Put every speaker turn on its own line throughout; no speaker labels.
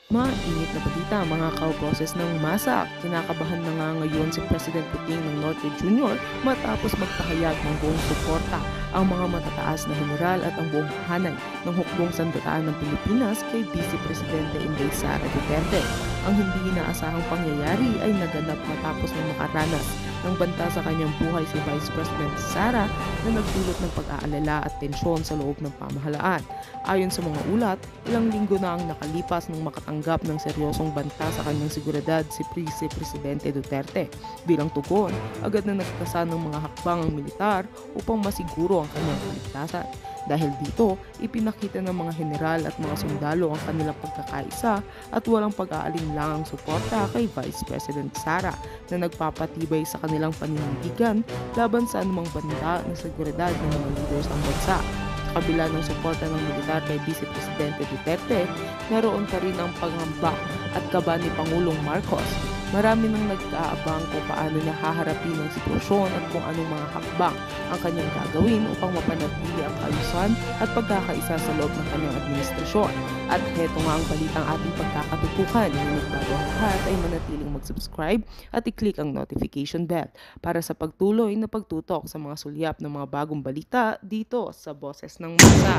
Mainit na balita mga kauboses ng masa. Kinakabahan na nga ngayon si President Puting ng Norte Jr. matapos magpahayag ng buong suporta ang mga matataas na general at ang buong hanay ng hukbong sandataan ng Pilipinas kay Vice Presidente Inday Sara Duterte. Ang hindi inaasahang pangyayari ay naganap matapos ng makaranas ng banta sa kanyang buhay si Vice President Sara na nagdulot ng pag-aalala at tensyon sa loob ng pamahalaan. Ayon sa mga ulat, ilang linggo na ang nakalipas nang makatanggap ng seryosong banta sa kanyang seguridad si Vice Presidente Duterte. Bilang tugon, agad na nagtasa ng mga hakbang ang militar upang masiguro ang kanyang kaligtasan. Dahil dito, ipinakita ng mga general at mga sundalo ang kanilang pagkakaisa at walang pag-aalinlangang suporta kay Vice President Sara na nagpapatibay sa kanilang paninindigan laban sa anumang banta ng seguridad ng mga leaders ng bansa. Sa kabila ng suporta ng militar kay Vice Presidente Duterte, naroon pa rin ang pangamba at kaba ni Pangulong Marcos. Marami nang nag-aabang kung paano niya haharapin ang sitwasyon at kung anong mga hakbang ang kanyang gagawin upang mapanatili ang kaayusan at pagkakaisa sa loob ng kanyang administrasyon. At heto nga ang balitang ating pagkakatutukan. Ngunit bago ang lahat ay manatiling mag-subscribe at i-click ang notification bell para sa pagtuloy na pagtutok sa mga sulyap ng mga bagong balita dito sa Boses ng Masa.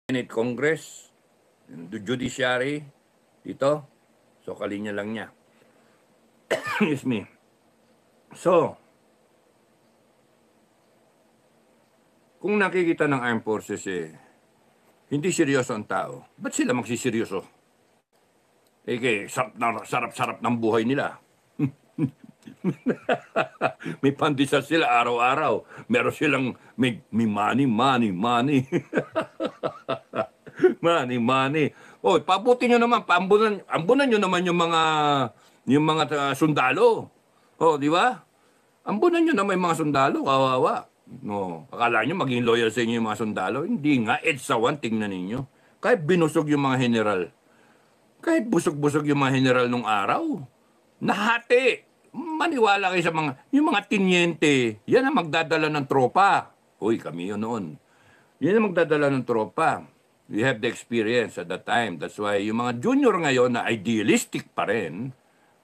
Senate, Congress, the Judiciary, dito. So, kalinya lang niya. Excuse me. So, kung nakikita ng Armed Forces hindi seryoso ang tao, ba't sila magsiseryoso? Sarap-sarap ng buhay nila. May pandesal sila araw-araw. Meron silang may money. money. Oh, pabuti nyo naman, ambunan nyo naman yung mga sundalo. Oh, di ba? Ambunan nyo naman yung mga sundalo, kawawa. No, akala nyo maging loyal sa inyo yung mga sundalo? Hindi nga, EDSA 1, tingnan ninyo. Kahit binusog yung mga general, kahit busog-busog yung mga general nung araw, nahati. Maniwala kayo sa yung mga tinyente, yan ang magdadala ng tropa. Uy, kami yun noon. Yan ang magdadala ng tropa. We have the experience at that time. That's why yung mga junior ngayon na idealistic pa rin,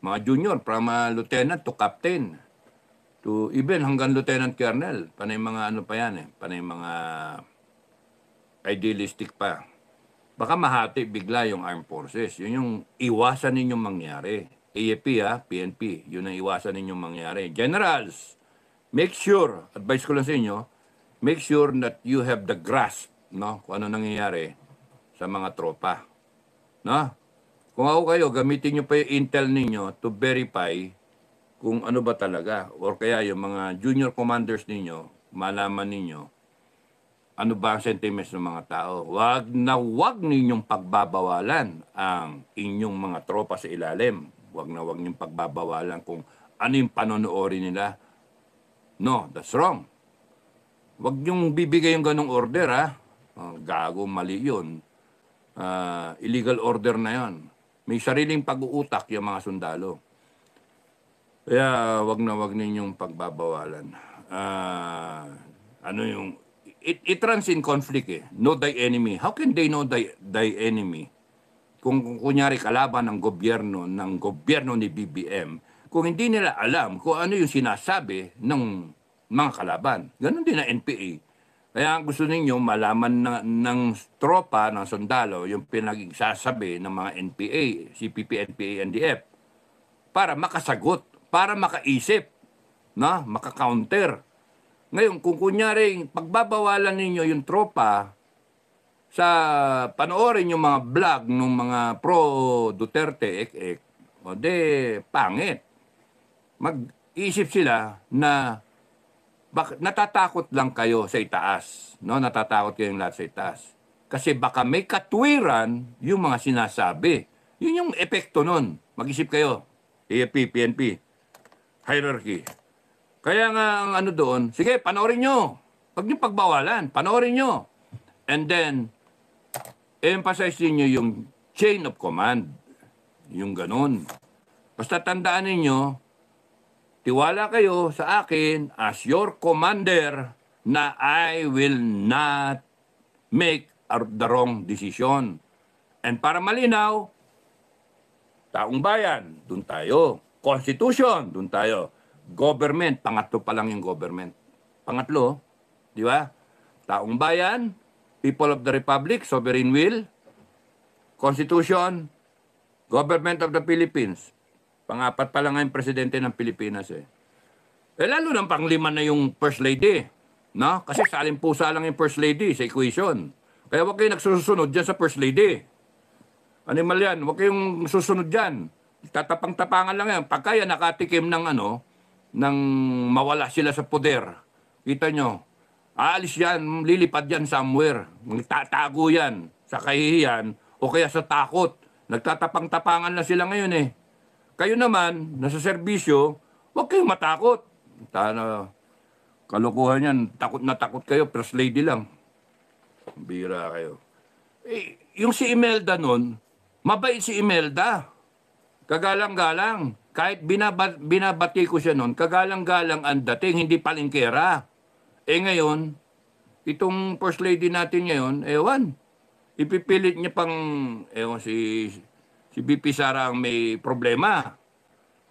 mga junior from lieutenant to captain, to even hanggang lieutenant colonel, panay mga ano pa yan panay mga idealistic pa. Baka mahati bigla yung armed forces. Yun yung iwasan ninyong mangyari. AFP PNP, yun ang iwasan ninyong mangyari. Generals, make sure, advice ko lang sa inyo, make sure that you have the grasp, no, kung ano nangyayari sa mga tropa. No? Kung ako kayo, gamitin nyo pa yung intel ninyo to verify kung ano ba talaga. Or kaya yung mga junior commanders ninyo, malaman ninyo, ano ba ang sentiments ng mga tao. Wag ninyong pagbabawalan ang inyong mga tropa sa ilalim. Wag ninyong pagbabawalan kung ano yung panonoorin nila. No, that's wrong. Wag niyong bibigay yung ganong order, gago, mali yun. Illegal order na yon. May sariling pag-uutak yung mga sundalo. Kaya wag ninyong pagbabawalan. It runs in conflict Know thy enemy. How can they know thy enemy? Kung kunyari kalaban ng gobyerno ni BBM, kung hindi nila alam kung ano yung sinasabi ng mga kalaban. Ganon din na NPA. Kaya gusto ninyo malaman ng tropa, ng sundalo, yung pinagsasabi ng mga NPA, CPP, NPA, NDF, para makasagot, para makaisip, no? Maka-counter. Ngayon, kung kunyari, pagbabawalan ninyo yung tropa sa panoorin yung mga vlog ng mga pro-Duterte, o de, pangit. Mag-isip sila na natatakot lang kayo sa itaas. No? Natatakot kayong lahat sa itaas. Kasi baka may katwiran yung mga sinasabi. Yun yung epekto nun. Mag-isip kayo. AFP, PNP, hierarchy. Kaya nga ang ano doon, sige, panoorin nyo. Huwag nyo pagbawalan, panoorin nyo. And then, emphasize niyo yung chain of command. Yung ganun. Basta tandaan ninyo, tiwala kayo sa akin as your commander na I will not make the wrong decision. And para malinaw, taong bayan, dun tayo. Constitution, dun tayo. Government, pangatlo pa lang yung government. Pangatlo, di ba? Taong bayan, people of the republic, sovereign will, Constitution, Government of the Philippines. Pangapat pa lang yung presidente ng Pilipinas eh. Eh lalo ng panglima na yung first lady. No? Kasi salimpusa lang yung first lady sa equation. Kaya huwag kayo nagsusunod dyan sa first lady. Animal yan, huwag kayong susunod dyan. Tatapang-tapangan lang yan. Pagka yan nakatikim ng nang mawala sila sa poder. Kita nyo, aalis yan, lilipad yan somewhere. Tatago yan sa kahihiyan o kaya sa takot. Nagtatapang-tapangan na sila ngayon eh. Kayo naman, nasa serbisyo, huwag kayong matakot. Kalokohan yan, takot na takot kayo, first lady lang. Bira kayo. Eh, yung si Imelda nun, mabait si Imelda. Kagalang-galang. Kahit binabati ko siya nun, kagalang-galang ang dating, hindi palingkera. Eh ngayon, itong first lady natin ngayon, ewan, ipipilit niya pang, ewan, si BP Sara ang may problema.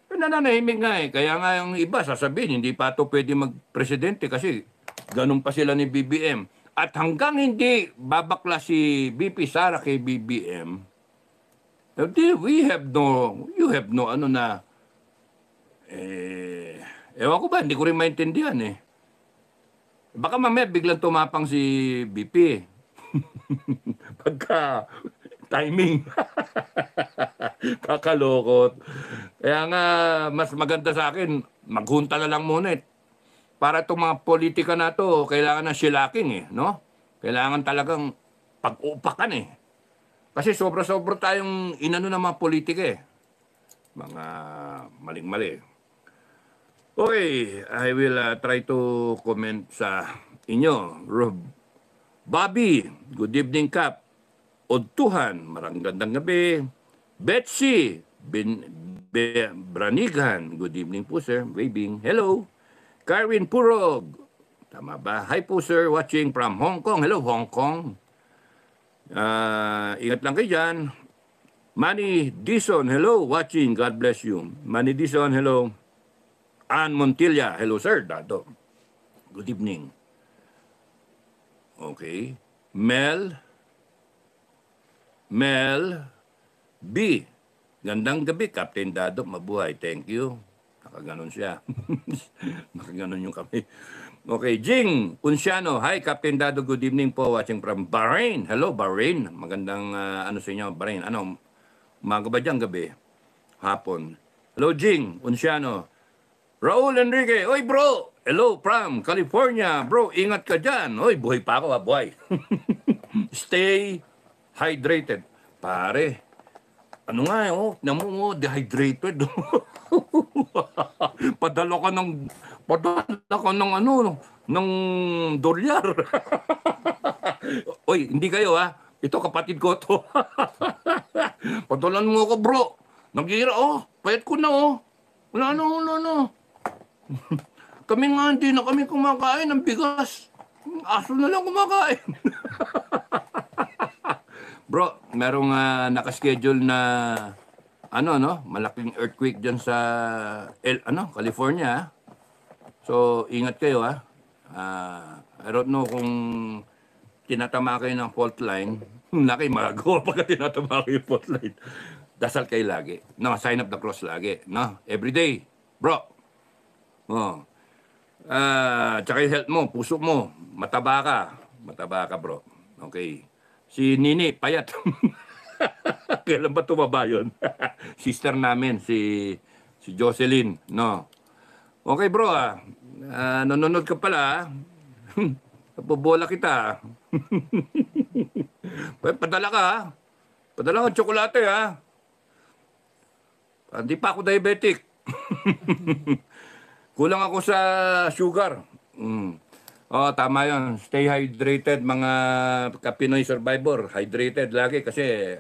Nananahimik nga eh. Kaya nga yung iba sasabihin, hindi pa ito pwede mag-presidente kasi ganun pa sila ni BBM. At hanggang hindi babakla si BP Sara kay BBM, you have no ano na, ewan ko ba, hindi ko rin maintindihan eh. Baka mamaya biglang tumapang si BP. Pagka timing. Kakalokot. Kaya nga, mas maganda sa akin, maghunta na lang muna eh. Para itong mga politika na to, kailangan ng shellacking eh, no? Kailangan talagang pag-upakan eh. Kasi sobra-sobra tayong inano ng mga politika eh. Mga maling-mali. Okay, I will try to comment sa inyo. Bobby, good evening, Kap. Odtuhan, marang-gandang gabi. Betsy, Branigan, good evening po, sir. Waving, hello. Carwin Purog, tama ba? Hi po, sir, watching from Hong Kong. Hello, Hong Kong. Ingat lang kayo dyan. Manny Dison, hello, watching. God bless you. Manny Dison, hello. Ann Montilla, hello, sir. Dado. Good evening. Okay. Mel B. Gandang gabi, Captain Dado. Mabuhay. Thank you. Nakaganon siya. Nakaganon yung kami. Okay, Jing Unciano. Hi, Captain Dado. Good evening po. Watching from Bahrain. Hello, Bahrain. Magandang ano sa inyo, Bahrain. Ano, umaga ba dyan gabi? Hapon. Hello, Jing Unciano. Raul Enrique. Oy, bro. Hello, from California. Bro, ingat ka dyan. Oy, buhay pa ako, ha. Buhay. Stay hydrated. Pare, ano nga namu dehydrated. Padala ka ng ng dolyar. Oy, hindi kayo ha. Ito kapatid ko to. Padalan mo ako, bro. Naghihira payat ko na Wala na. Kami nga hindi na kami kumakain ng bigas. Aso na lang kumakain. Bro, merong nakaschedule na malaking earthquake diyan sa California. So, ingat kayo I don't know kung tinatama kayo ng fault line. Laki magawa pagka tinatama kayo yung fault line. Dasal kayo lagi. No, sign up the cross lagi. No, every day. Bro. Tsaka yung health mo, puso mo, mataba ka, bro. Okay. Si Nini, payat. Kailan ba tumaba yun? Sister namin, si Jocelyn, no? Okay, bro, nanonood ka pala, napobola kita. Padala ka, Padala ka tsokolate, Hindi pa ako diabetic. Kulang ako sa sugar. Tama yun. Stay hydrated, mga Pinoy survivor. Hydrated lagi kasi,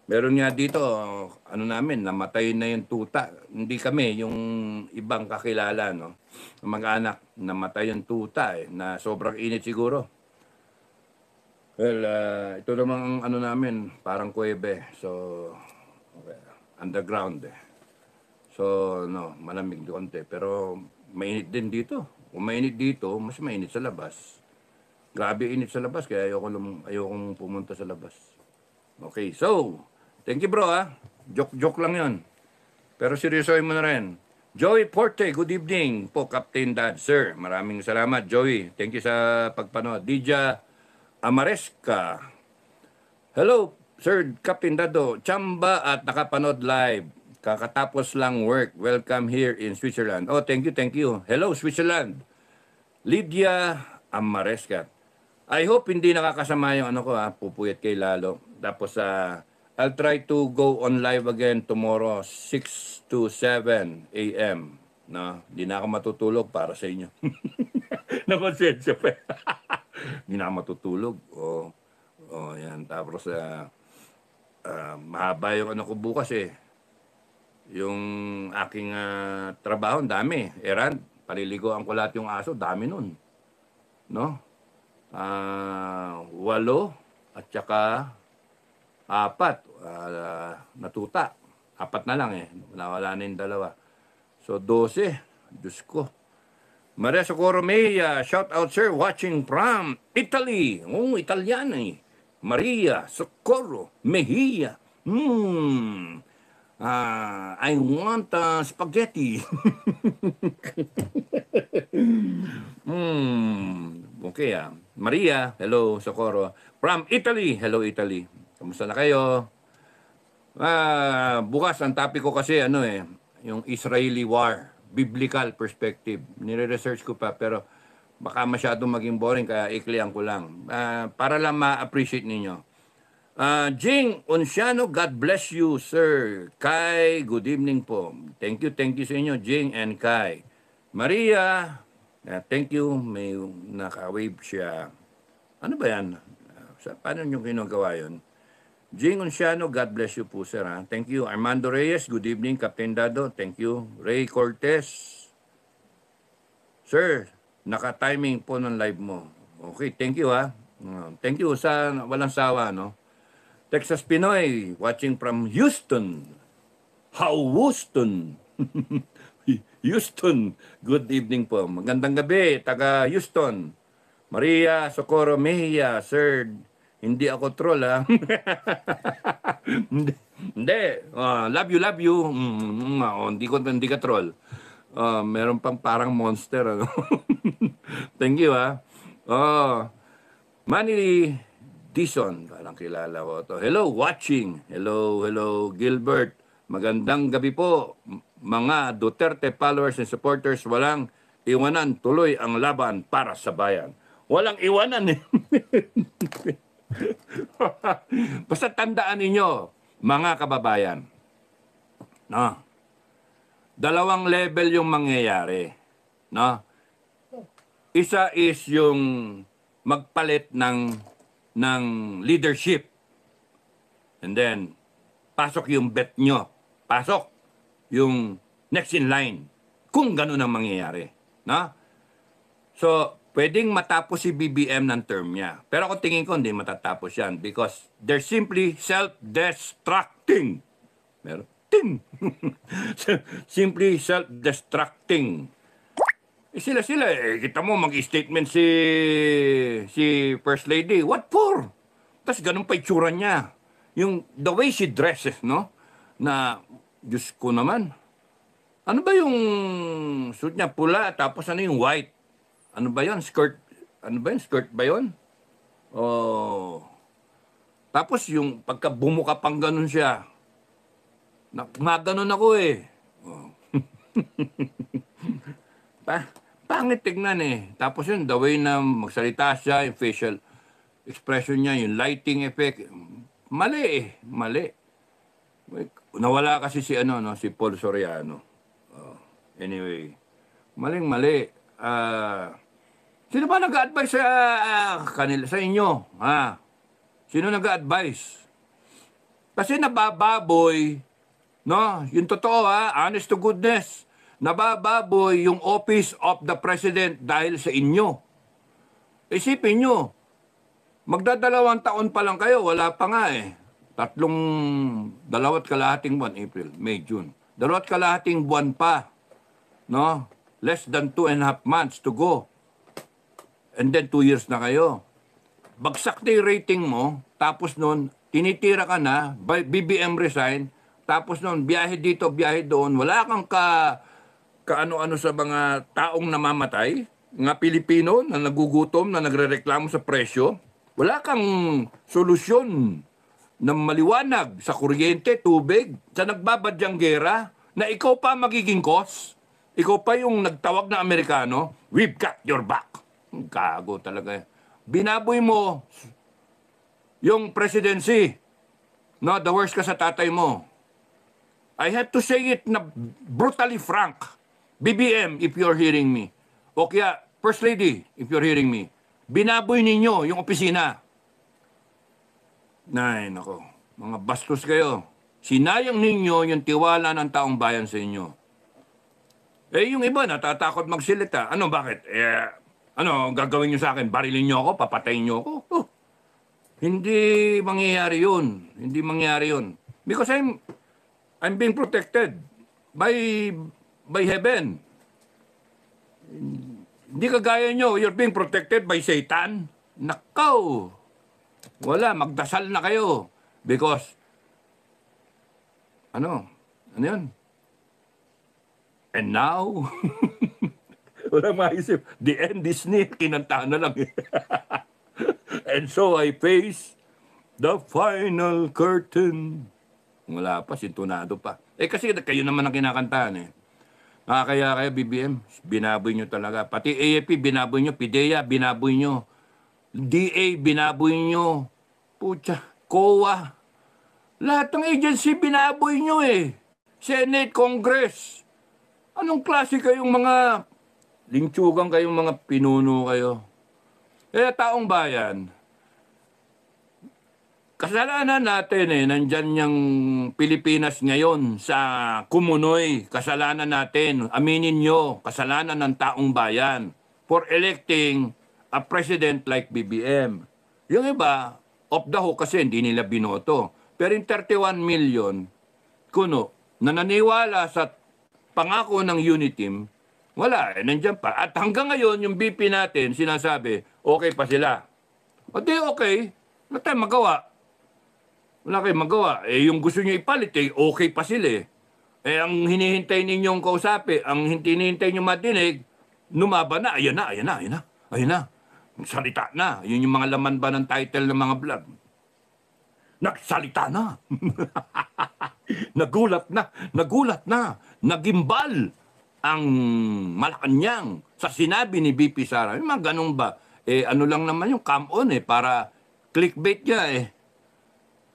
Meron nga dito, ano namin, namatay na yung tuta. Hindi kami, yung ibang kakilala, no? Mag-anak, namatay yung tuta na sobrang init siguro. Well, ito namang ano namin, parang kuwebe. So, okay, underground So, no, malamig konti. Pero mainit din dito. Kung mainit dito, mas mainit sa labas. Grabe init sa labas, kaya ayokong pumunta sa labas. Okay, so, thank you bro Joke-joke lang yon. Pero seryosohin mo na rin. Joey Porte, good evening po, Captain Dad, sir. Maraming salamat, Joey. Thank you sa pagpanood. Dija Amaresca. Hello, Sir Captain Dado. Chamba at nakapanood live. Kakatapos lang work. Welcome here in Switzerland. Oh, thank you, thank you. Hello, Switzerland. Lydia Amaresca. I hope hindi nakakasama yung ano ko pupuyat kay Lalo. Tapos I'll try to go on live again tomorrow 6 to 7 a.m. No, hindi na ako matutulog para sa inyo. Nakonsensya pa. Hindi na ako matutulog. Yan. Tapos mahaba yung ano ko bukas Yung aking trabaho, dami. Errand, paliliguan ko lahat yung aso, dami nun. No? 8 at saka 4 natuta. 4 na lang Wala na yung 2. So 12. Diyos ko. Maria Socorro May, shout out sir, watching from Italy. Italiano Maria Socorro Mejia. I want spaghetti. Okay Maria, hello Socorro. From Italy, hello Italy. Kamusta na kayo? Bukas ang topic ko kasi yung Israeli war, biblical perspective. Nire-research ko pa pero baka masyadong maging boring kaya iklian ko lang. Para lang ma-appreciate ninyo. Jing Onciano, God bless you, sir. Kai, good evening po. Thank you sa inyo, Jing and Kai. Maria, thank you. May naka-wave siya. Ano ba yan? Paano nyo ginagawa yun? Jing Onciano, God bless you po, sir. Thank you. Armando Reyes, good evening. Captain Dado, thank you. Ray Cortez, sir, naka-timing po ng live mo. Okay, thank you Thank you sa walang sawa, no? Texas Pinoy, watching from Houston. Houston. Houston, good evening po. Magandang gabi, taga Houston. Maria Socorro Mejia, sir, hindi ako troll Hindi. Love you. Hindi ka troll. Meron pang parang monster Thank you Manny Dison, parang kilala ko to. Hello, watching. Hello, Gilbert. Magandang gabi po, mga Duterte followers and supporters. Walang iwanan, tuloy ang laban para sa bayan. Walang iwanan Basta tandaan ninyo, mga kababayan, no? 2 level yung mangyayari, no? Isa is yung magpalit ng leadership. And then, pasok yung bet nyo. Pasok yung next in line. Kung ganun ang mangyayari. No? So, pwedeng matapos si BBM ng term niya. Pero kung tingin ko, hindi matatapos yan because they're simply self-destructing. Meron. Ting! Simply self-destructing. Sila kita mo mag-statement si First Lady. What for? Tapos ganun pa itsura niya. Yung the way she dresses, no? Na, Diyos ko naman. Ano ba yung suit niya? Pula, tapos ano yung white? Ano ba yun? Skirt? Ano ba yun? Skirt ba yun? Oh. Tapos yung pagka bumuka pang ganun siya. Maganon ako Oh. Pangit tignan Tapos yun, the way na magsalita siya, yung facial expression niya, yung lighting effect, mali mali. Nawala kasi si si Paul Soriano. Anyway, mali. Sino ba nag-a-advise sa kanila, sa inyo? Sino nag-a-advise? Kasi nabababoy, no? Yung totoo honest to goodness, nabababoy yung office of the president dahil sa inyo. Isipin nyo, magdadalawang taon pa lang kayo, wala pa nga eh. Dalawat kalahating buwan, April, May, June. Dalawat kalahating buwan pa, no? Less than 2.5 months to go. And then 2 years na kayo. Bagsak na yung rating mo, tapos nun, tinitira ka na, BBM resign, tapos nun, biyahe dito, biyahe doon, wala kang kaano-ano sa mga taong namamatay, nga Pilipino na nagugutom, na nagrereklamo sa presyo, wala kang solusyon na maliwanag sa kuryente, tubig, sa nagbabadyang gera, na ikaw pa magiging cause, ikaw pa yung nagtawag na Amerikano, we've got your back. Gago talaga. Binaboy mo yung presidency. No, the worst ka sa tatay mo. I have to say it na brutally frank. BBM, if you're hearing me. O kaya, First Lady, if you're hearing me. Binaboy ninyo yung opisina. Nay, nako. Mga bastos kayo. Sinayang ninyo yung tiwala ng taong bayan sa inyo. Eh, yung iba, natatakot magsilita. Ano, bakit? Ano, gagawin nyo sa akin? Barilin nyo ako? Papatayin nyo ako? Oh, hindi mangyayari yun. Hindi mangyayari yun. Because I'm being protected by heaven. Hindi kagaya nyo, you're being protected by Satan. Nakaw! Wala, magdasal na kayo. Because, ano yun? And now, walang maisip. The end is near. Kinantahan na lang. And so I face the final curtain. Wala pa, sintunado pa. Eh kasi kayo naman ang kinakantahan eh. Kaya BBM, binaboy nyo talaga. Pati AFP, binaboy nyo. PIDEA, binaboy nyo. DA, binaboy nyo. Pucha, COA. Lahat ng agency, binaboy nyo eh. Senate, Congress. Anong klase kayong mga lintsugang kayong mga pinuno kayo? Kaya taong bayan, kasalanan natin eh, nandyan yung Pilipinas ngayon sa kumunoy. Kasalanan natin, aminin nyo, kasalanan ng taong bayan for electing a president like BBM. Yung iba, off the hook kasi hindi nila binoto. Pero yung 31 million, kuno, na naniwala sa pangako ng Uniteam, wala, nandiyan pa. At hanggang ngayon, yung BP natin, sinasabi, okay pa sila. O di okay, wala tayong magawa. Wala kayong magawa. Eh, yung gusto nyo ipalit, eh, okay pa sila eh. Eh, ang hinihintay ninyong kausapin, ang hinihintay nyo madinig, numaban na, ayan na. Salita na. Yun yung mga laman ba ng title ng mga vlog. Nagsalita na. Nagulat na. Nagimbal ang Malacanang sa sinabi ni BP Sara. Yung mga ganun ba? Eh, ano lang naman yung come on eh, para clickbait niya eh.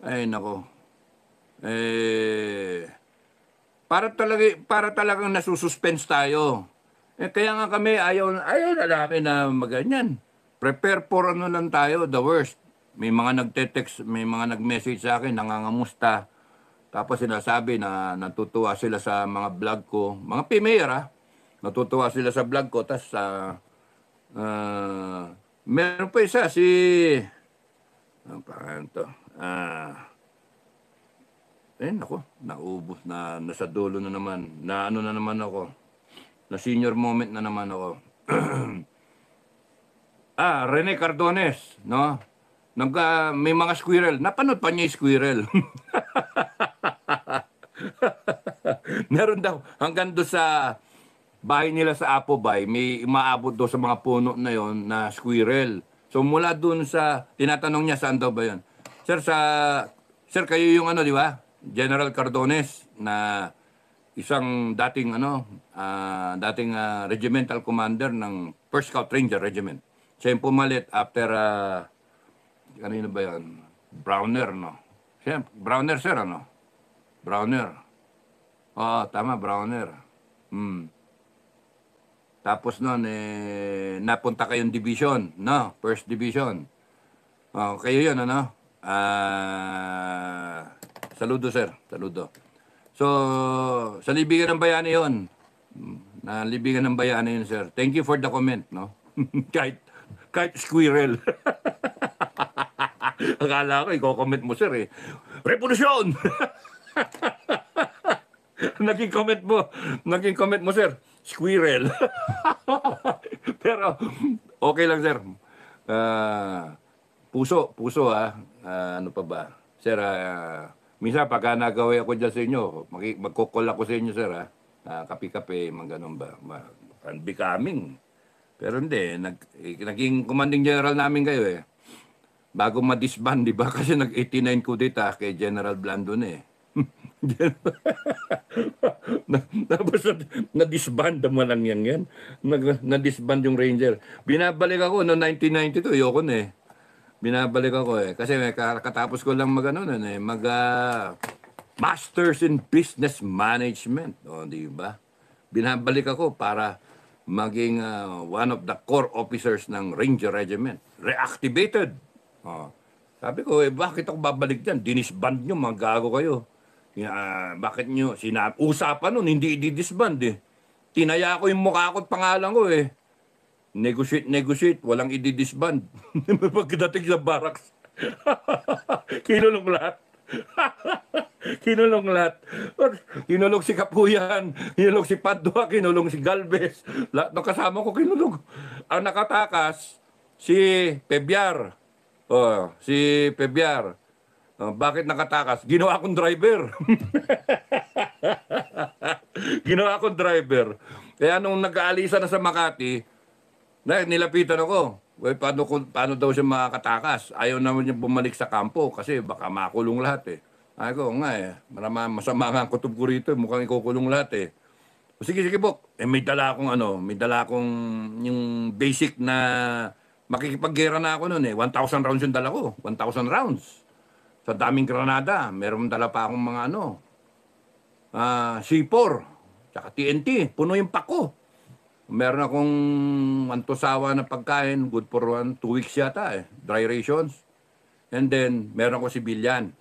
Ay, nako. Para talagang nasususpense tayo. Eh, kaya nga kami, ayaw na namin na maganyan. Prepare for ano lang tayo, the worst. May mga nagte-text, may mga nag-message sa akin, nangangamusta. Tapos sinasabi na natutuwa sila sa mga vlog ko. Mga Pmayor natutuwa sila sa vlog ko. Tapos, meron pa isa, ano pa ito? Nako, naubos na, nasa dulo na naman. Na ano na naman ako. Na senior moment na naman ako. Rene Cardones, no? May mga squirrel. Napanood pa niya yung squirrel. Meron daw, hanggang doon sa bahay nila sa Apobay, may maabot daw sa mga puno na yon na squirrel. So mula doon sa, tinatanong niya saan daw ba yun? Sir, kayo yung ano, di ba? General Cardones na isang dating regimental commander ng 1st Scout Ranger Regiment. Siya yung pumalit after, kanino ba yan? Browner, no? Siya, Browner, sir, ano? Browner. Tama, Browner. Tapos nun, napunta kayong division, no? 1st Division. Kayo yun, ano? Saludo, sir. Saludo. So, sa Libigan ng Bayani yon. Na Libigan ng Bayani yun, sir. Thank you for the comment, no? kahit squirrel. Akala ko, i-comment mo, sir, eh. Revolusyon! naging comment mo, sir, squirrel. Pero, okay lang, sir. Puso, ano pa ba? Sir, minsan, pagka nagawin ako dyan sa inyo, magkukol ako sa inyo, sir, kape-kape, ganun ba? Becoming. Pero hindi, naging commanding general namin kayo, eh. Bago ma-disband, di ba? Kasi nag-89 kudeta kay General Blandon, eh. Tapos na-disband naman lang yan. Na-disband yung Ranger. Binabalik ako noong 1992, ayoko na, eh. Binabalik ako, eh. Kasi katapos ko lang Masters in Business Management. O, di ba? Binabalik ako para maging one of the core officers ng Ranger Regiment. Reactivated. Oh. Sabi ko, bakit ako babalik dyan? Dinisband nyo, magago kayo. Bakit nyo? Usapan nun, hindi i-disband, eh. Tinaya ko yung mukha ko at pangalan ko, eh. Negotiate, walang i-disband. Pagdating sa barracks, kinulong lahat. Kinulong si Kapuyan, kinulong si Padua, kinulong si Galvez. Lahat ng kasama ko kinulong. Ang nakatakas, si Pebyar. Bakit nakatakas? Ginawa akong driver. Kaya nung nag-aalisa na sa Makati, nilapitan ako. Paano daw siya makakatakas? Ayaw naman niya bumalik sa kampo kasi baka makulong lahat, eh. Ay ko, nga, eh. Masama nga ang kutob ko rito. Mukhang ikukulong lahat, eh. Sige, Bok. May dala akong yung basic na makikipaggera na ako noon, eh. 1,000 rounds yung dala ko. 1,000 rounds. Sa daming granada. Meron dala pa akong mga C4. Tsaka TNT. Puno yung pako. Meron akong antosawa na pagkain. Good for 2 weeks yata, eh. Dry rations. And then, meron ako sibilyan.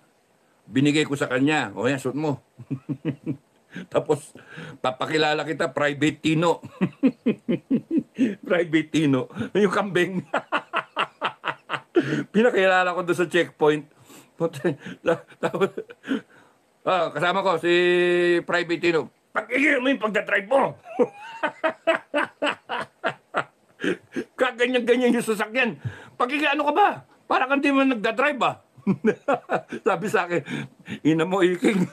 Binigay ko sa kanya. O yan, suot mo. Tapos, papakilala kita, Private Tino. Private Tino. Yung kambing. Pinakilala ko doon sa checkpoint. Tapos, kasama ko si Private Tino. Pag-igil mo yung pagdadrive mo. Kaganyan-ganyan yung sasakyan. Pag-igil, ano ka ba? Para kang di mo nagdadrive, ba? Sabi sa akin, ina mo iking.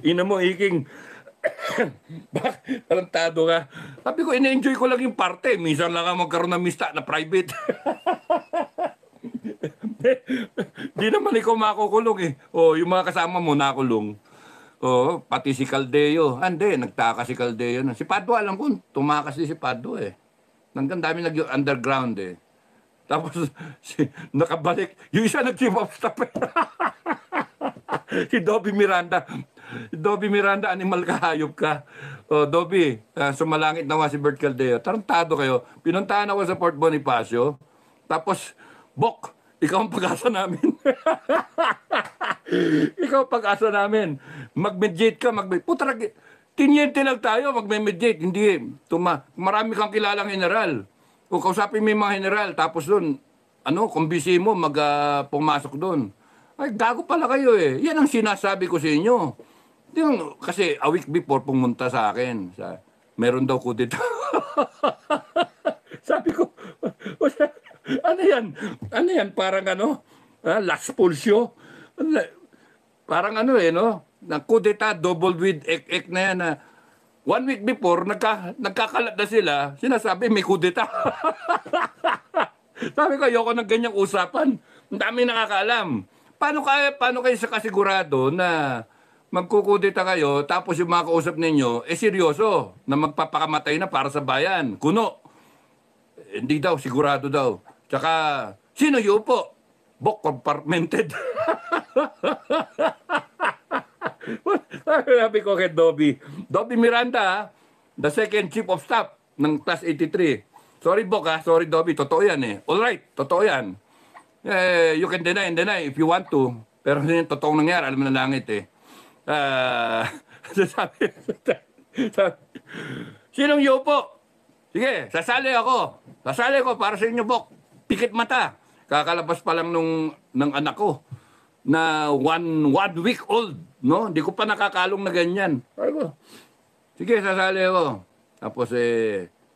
Ina mo iking. Tarantado ka. Sabi ko, ina-enjoy ko lang yung parte. Minsan lang ako magkaroon ng mista na private. Di naman ikaw makukulong, eh. O, yung mga kasama mo nakulong. O, pati si Caldeo. Hindi, nagtaka si Caldeo. Si Padua, alam ko, tumakas din si Padua, eh. Hanggang dami nag-underground, eh. Tapos, nakabalik. Yung isa nag-chief of staff. Si Dobby Miranda. Dobby Miranda, animal ka, hayop ka. O, Dobby, sumalangit na si Bert Caldeo. Tarantado kayo. Pinuntahan ako sa Port Bonifacio. Tapos, Bok, ikaw ang pag-asa namin. Ikaw ang pag-asa namin. Mag-mediate ka, Putarag, tinyente lang tayo, mag-mediate. Hindi, marami kang kilalang general. Kung kausapin mo yung mga general, tapos doon, kumbisi mo, pumasok doon. Ay, gago pala kayo, eh. Yan ang sinasabi ko sa inyo. Kasi a week before pumunta sa akin, meron daw kudeta. Sabi ko, ano yan? Parang last pulsyo. Parang na kudeta, double with ek na yan, 1 week before, nagkakalat na sila, sinasabi may kudeta. Sabi ko, ayoko ng ganyang usapan. Ang dami nakakaalam. Paano kayo sa kasigurado na magkukudeta kayo, tapos yung mga kausap ninyo, seryoso, na magpapakamatay na para sa bayan? Kuno. Hindi daw, sigurado daw. Tsaka, sino yung upo? Bok, compartmented. Sabi ko kay Dobby Miranda, the second chief of staff ng Class 83. Sorry, Bok, sorry, Dobby, totoo yan, eh. Alright, totoo yan. You can deny and deny if you want to. Pero yung totoong nangyari, alam mo na langit eh. Sabi, sabi, sinong yupo? Sige, sasali ako. Sasali ako para sa inyo, Bok. Pikit mata. Kakalabas pa lang ng anak ko na one week old. No? Hindi ko pa nakakalong na ganyan. Sabi ko, sige, sasali ako. Tapos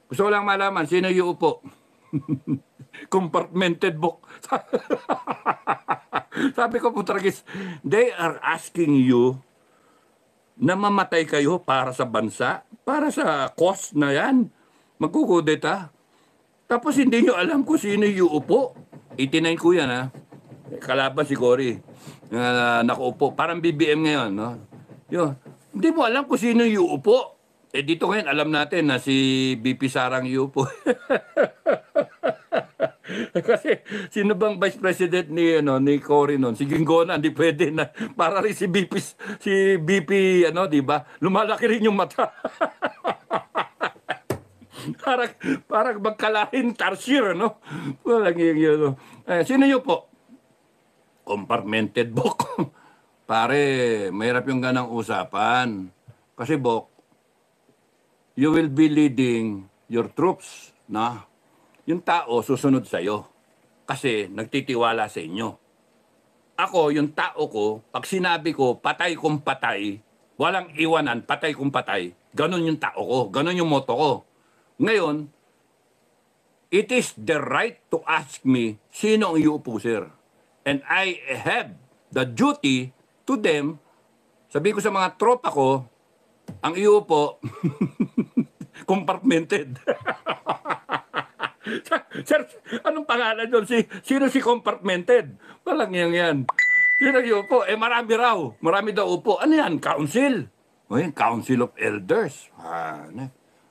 gusto ko lang malaman, sino yupo? Compartmented book. Sabi ko po Tragis, they are asking you na mamatay kayo para sa bansa, para sa cause na yan. Magkukudeta. Tapos hindi nyo alam kung sino yuupo. 89 ko yan ha. Kalaban si Cory. Nakuupo. Parang BBM ngayon. No? Yun. Hindi mo alam kung sino yuupo. Dito ngayon alam natin na si BP Sarang yuupo. Kasi sino bang vice president ni Cory noon? Si Ginggona, hindi pwede na. Para rin si BP di ba? Lumalaki rin yung mata. parang magkalahin tarsier, no? Walang yun. Sino yun po? Compartmented, Bok. Pare, mahirap yung ganang usapan. Kasi, Bok, you will be leading your troops, na? Yung tao susunod sa'yo. Kasi nagtitiwala sa inyo. Ako, yung tao ko, pag sinabi ko, patay kung patay, walang iwanan, patay kung patay, ganun yung tao ko, ganun yung motto ko. Ngayon, it is the right to ask me sino ang iuupo, sir. And I have the duty to them. Sabi ko sa mga tropa ko, ang iuupo, compartmented. Sir, anong pangalan doon? Sino si compartmented? Walang yan. Sino iuupo? Marami raw. Marami daw upo. Ano yan? Council. Council of Elders.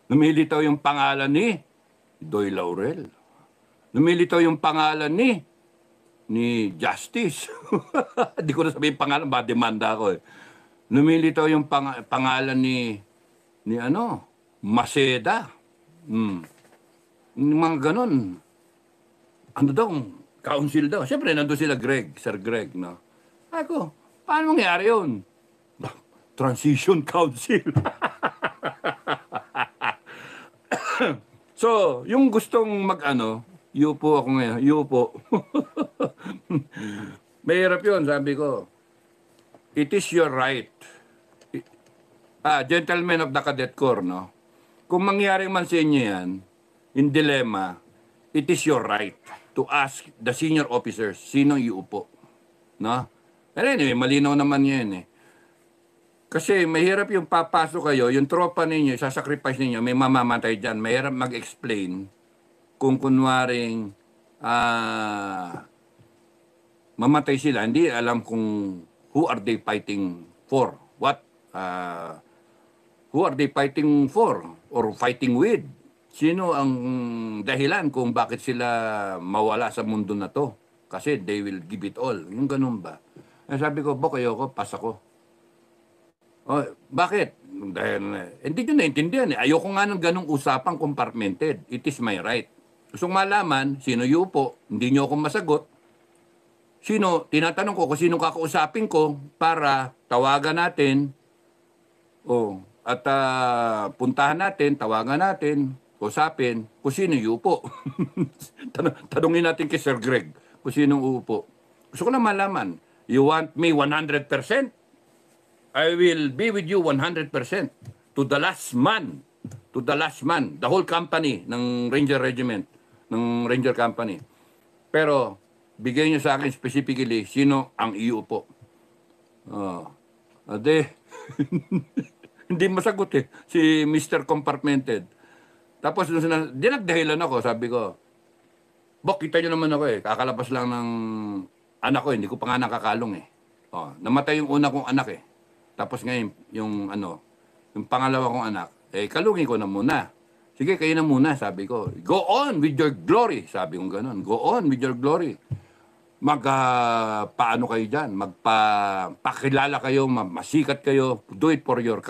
Lumilitaw yung pangalan ni Doy Laurel. Lumilitaw yung pangalan ni Justice. Hindi ko na sabihin pangalan, ba demanda ako eh. Lumilitaw yung pangalan ni Maceda. Mga ganon. Ano daw? Council daw. Siyempre, nandun sila Sir Greg, no? Ako, paano mangyari yun? Transition Council. So, yung gustong yupo ako ngayon, yupo. Mahirap yun, sabi ko. It is your right. Gentlemen of the Cadet Corps, no? Kung mangyari man sa inyo yan, in dilemma, it is your right to ask the senior officers sino iupo. No? Pero anyway, malinaw naman yan eh. Kasi mahirap yung papasok kayo, yung tropa ninyo, sasacrifice ninyo, may mamamatay dyan. Mahirap mag-explain kung kunwaring mamatay sila. Hindi alam kung who are they fighting for. What? Who are they fighting for or fighting with? Sino ang dahilan kung bakit sila mawala sa mundo na to? Kasi they will give it all. Yung ganun ba? Sabi ko, Bok, ayoko, pas ako. Oh, bakit? Dahil hindi nyo naintindihan eh. Ayoko nga ng ganung usapang compartmented. It is my right. Gusto malaman, sino yupo, hindi nyo akong masagot. Sino, tinatanong ko kung sino kakausapin ko para tawagan natin. At puntahan natin, tawagan natin, usapin kung sino yupo. Tanungin natin kay Sir Greg kung sinong uupo. Gusto ko na malaman, you want me 100%? I will be with you 100% to the last man. To the last man. The whole company ng Ranger Regiment, ng Ranger Company. Pero, bigay nyo sa akin specifically sino ang iuupo. Hindi masagot eh. Si Mr. Compartmented. Tapos, dinagdahilan ako, sabi ko, Bok, kita nyo naman ako eh. Kakalabas lang ng anak ko, hindi ko pa nga nakakalong eh. Namatay yung una kong anak eh. Tapos ngayon, yung pangalawa kong anak, kalungin ko na muna. Sige, kayo na muna, sabi ko. Go on with your glory, sabi ko ganun. Go on with your glory. Paano kayo dyan? Magpakilala kayo, masikat kayo. Do it for your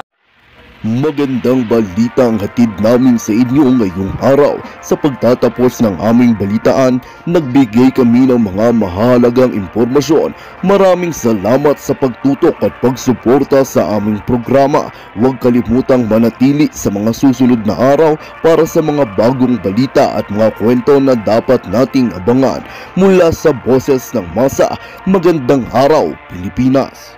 Magandang balita ang hatid namin sa inyo ngayong araw. Sa pagtatapos ng aming balitaan, nagbigay kami ng mga mahalagang impormasyon. Maraming salamat sa pagtutok at pagsuporta sa aming programa. Huwag kalimutang manatili sa mga susunod na araw para sa mga bagong balita at mga kwento na dapat nating abangan. Mula sa Boses ng Masa, magandang araw Pilipinas!